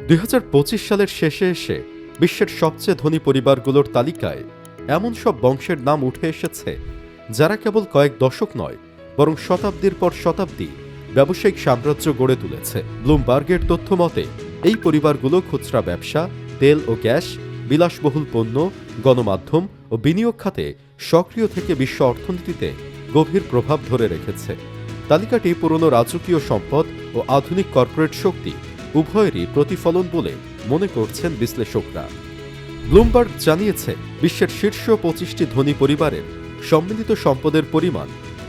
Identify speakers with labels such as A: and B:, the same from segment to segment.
A: ২০২৫ সালের শেষে এসে বিশ্বের সবচেয়ে ধনী পরিবারগুলোর তালিকায় এমন সব বংশের নাম উঠে এসেছে যারা কেবল কয়েক দশক নয় বরং শতাব্দীর পর শতাব্দী ব্যবসায়িক সাম্রাজ্য গড়ে তুলেছে। ব্লুমবার্গের তথ্য মতে এই পরিবারগুলো খুচরা ব্যবসা, তেল ও গ্যাস, বিলাসবহুল পণ্য, গণমাধ্যম ও বিনিয়োগ খাতে সক্রিয় থেকে বিশ্ব অর্থনীতিতে গভীর প্রভাব ধরে রেখেছে। তালিকাটি পুরনো রাজকীয় সম্পদ ও আধুনিক কর্পোরেট শক্তি উভয়েরই প্রতিফলন বলে মনে করছেন বিশ্লেষকরা। ব্লুমবার্গ জানিয়েছে, বিশ্বের শীর্ষ ২৫টি ধনী পরিবারের সম্মিলিত সম্পদের পরিমাণ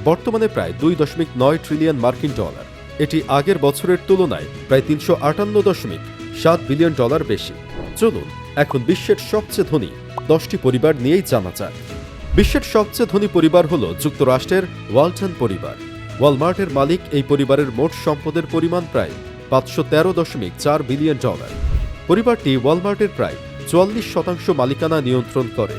A: বর্তমানে প্রায় ২.৯ ট্রিলিয়ন মার্কিন ডলার। এটি আগের বছরের তুলনায় প্রায় ৩৫৮.৭ বিলিয়ন ডলার বেশি। চলুন এখন বিশ্বের সবচেয়ে ধনী 10টি পরিবার নিয়েই জানা যাক। বিশ্বের সবচেয়ে ধনী পরিবার হল যুক্তরাষ্ট্রের ওয়ালটন পরিবার। ওয়ালমার্টের মালিক এই পরিবারের মোট সম্পদের পরিমাণ প্রায় ৫১৩.৪ বিলিয়ন ডলার। পরিবারটি ওয়ালমার্টের প্রায় ৪৪% মালিকানা নিয়ন্ত্রণ করে।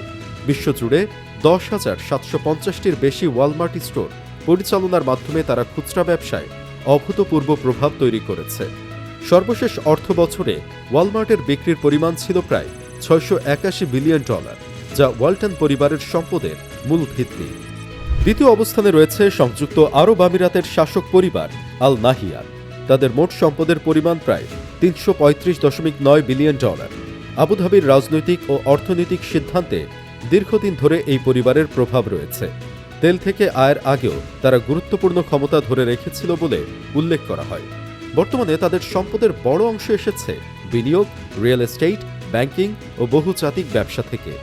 A: বিশ্বজুড়ে ১০,৭৫০টির বেশি ওয়ালমার্ট স্টোর পরিচালনার মাধ্যমে তারা খুচরা ব্যবসায় অভূতপূর্ব প্রভাব তৈরি করেছে। সর্বশেষ অর্থ বছরে ওয়ালমার্টের বিক্রির পরিমাণ ছিল প্রায় ৬৮১ বিলিয়ন ডলার, যা ওয়ালটন পরিবারের সম্পদের মূল ভিত্তি। দ্বিতীয় অবস্থানে রয়েছে সংযুক্ত আরব আমিরাতের শাসক পরিবার আল নাহিয়ান। তাদের মোট সম্পদের পরিমাণ প্রায় ৩৩৫.৯ বিলিয়ন ডলার। আবুধাবির রাজনৈতিক ও অর্থনৈতিক সিদ্ধান্তে দীর্ঘদিন ধরে এই পরিবারের প্রভাব রয়েছে। তেল থেকে আয়ের আগেও তারা গুরুত্বপূর্ণ ক্ষমতা ধরে রেখেছিল বলে উল্লেখ করা হয়। বর্তমানে তাদের সম্পদের বড় অংশ এসেছে বিনিয়োগ, রিয়েল এস্টেট, ব্যাংকিং ও বহুজাতিক ব্যবসা থেকে।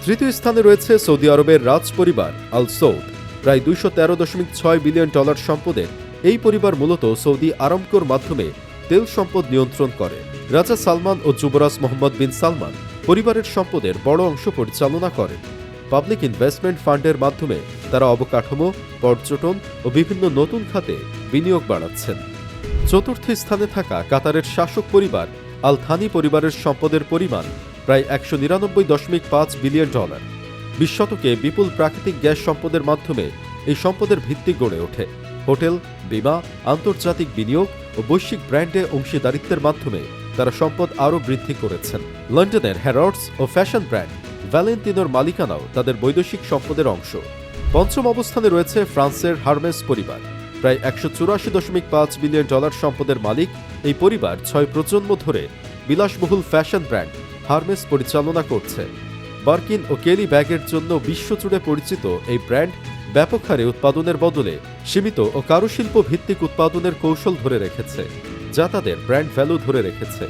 A: তৃতীয় স্থানে রয়েছে সৌদি আরবের রাজ পরিবার আল সৌদ। প্রায় ২১৩.৬ বিলিয়ন ডলার সম্পদের এই পরিবার মূলত সৌদি আরামকোর মাধ্যমে তেল সম্পদ নিয়ন্ত্রণ করে। রাজা সালমান ও যুবরাজ মোহাম্মদ বিন সালমান পরিবারের সম্পদের বড় অংশ পরিচালনা করেন। পাবলিক ইনভেস্টমেন্ট ফান্ডের মাধ্যমে তারা অবকাঠামো, পর্যটন ও বিভিন্ন নতুন খাতে বিনিয়োগ বাড়াচ্ছেন। চতুর্থ স্থানে থাকা কাতারের শাসক পরিবার আল থানি পরিবারের সম্পদের পরিমাণ প্রায় ১৯৯.৫ বিলিয়ন ডলার। ২০ শতকে বিপুল প্রাকৃতিক গ্যাস সম্পদের মাধ্যমে এই সম্পদের ভিত্তি গড়ে ওঠে। হোটেল, বীমা, আন্তর্জাতিক বিনিয়োগ ও বৈশ্বিক ব্র্যান্ডে অংশীদারিত্বের মাধ্যমে তারা সম্পদ আরও বৃদ্ধি করেছেন। লন্ডনের হ্যারডস ও ফ্যাশন ব্র্যান্ড ভ্যালেন্টিনোর মালিকানাও তাদের বৈদেশিক সম্পদের অংশ। পঞ্চম অবস্থানে রয়েছে ফ্রান্সের হার্মেস পরিবার। প্রায় ১৮৪.৫ বিলিয়ন ডলার সম্পদের মালিক এই পরিবার ৬ প্রজন্ম ধরে বিলাসবহুল ফ্যাশন ব্র্যান্ড হার্মেস পরিচালনা করছে। বার্কিন ও কেলি ব্যাগের জন্য বিশ্বজুড়ে পরিচিত এই ব্র্যান্ড ব্যাপক হারে উৎপাদনের বদলে সীমিত ও কারুশিল্প ভিত্তিক উৎপাদনের কৌশল ধরে রেখেছে, যা তাদের ব্র্যান্ড ভ্যালু ধরে রেখেছে।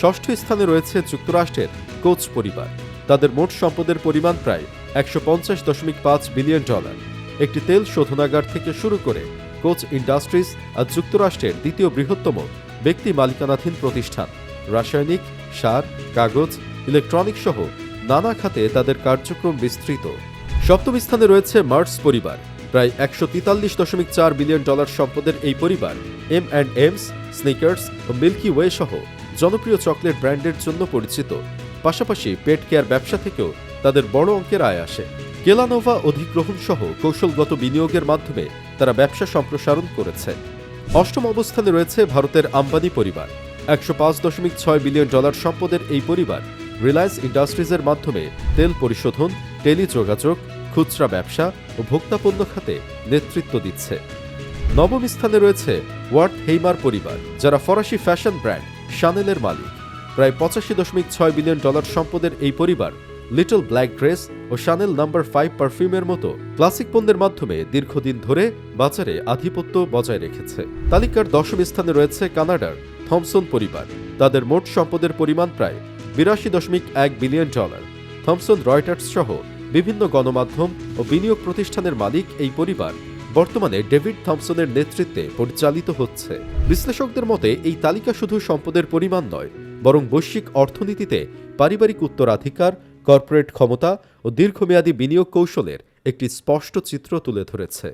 A: ষষ্ঠ স্থানে রয়েছে যুক্তরাষ্ট্রের কোচ পরিবার। তাদের মোট সম্পদের পরিমাণ প্রায় ১৫০.৫ বিলিয়ন ডলার। একটি তেল শোধনাগার থেকে শুরু করে কোচ ইন্ডাস্ট্রিজ আজ যুক্তরাষ্ট্রের দ্বিতীয় বৃহত্তম ব্যক্তি মালিকানাধীন প্রতিষ্ঠান। রাসায়নিক, সার, কাগজ, ইলেকট্রনিক সহ নানা খাতে তাদের কার্যক্রম বিস্তৃত। সপ্তম স্থানে রয়েছে মার্স পরিবার। প্রায় ১৪৩.৪ বিলিয়ন ডলার সম্পদের এই পরিবার M&M's, স্নিকার্স ও মিল্কি ওয়ে সহ জনপ্রিয় চকলেট ব্র্যান্ডের জন্য পরিচিত। পাশাপাশি পেট কেয়ার ব্যবসা থেকেও তাদের বড় অঙ্কের আয় আসে। কেলানোভা অধিগ্রহণ সহ কৌশলগত বিনিয়োগের মাধ্যমে তারা ব্যবসা সম্প্রসারণ করেছে। অষ্টম অবস্থানে রয়েছে ভারতের আম্বানি পরিবার। ১০৫.৬ বিলিয়ন ডলার সম্পদের এই পরিবার রিলায়েন্স ইন্ডাস্ট্রিজের মাধ্যমে তেল পরিশোধন, টেলিযোগাযোগ, খুচরা ব্যবসা ও ভোক্তাপণ্য খাতে নেতৃত্ব দিচ্ছে। নবম স্থানে রয়েছে ওয়ার্থ হেইমার পরিবার, যারা ফরাসি ফ্যাশন ব্র্যান্ড শানেলের মালিক। প্রায় ৮৫.৬ বিলিয়ন ডলার সম্পদের এই পরিবার লিটল ব্ল্যাক ড্রেস ও শানেল নাম্বার ৫ পারফিউমের মতো ক্লাসিক পণ্যের মাধ্যমে দীর্ঘদিন ধরে বাজারে আধিপত্য বজায় রেখেছে। তালিকার দশম স্থানে রয়েছে কানাডার থমসন পরিবার। তাদের মোট সম্পদের পরিমাণ প্রায় ৮২.১ বিলিয়ন ডলার। থমসন রয়টার্স সহ বিভিন্ন গণমাধ্যম ও বিনিয়োগ প্রতিষ্ঠানের মালিক এই পরিবার বর্তমানে ডেভিড থমসনের নেতৃত্বে পরিচালিত হচ্ছে। বিশ্লেষকদের মতে এই তালিকা শুধু সম্পদের পরিমাণ নয়, বরং বৈশ্বিক অর্থনীতিতে পারিবারিক উত্তরাধিকার, কর্পোরেট ক্ষমতা ও দীর্ঘমেয়াদী বিনিয়োগ কৌশলের একটি স্পষ্ট চিত্র তুলে ধরেছে।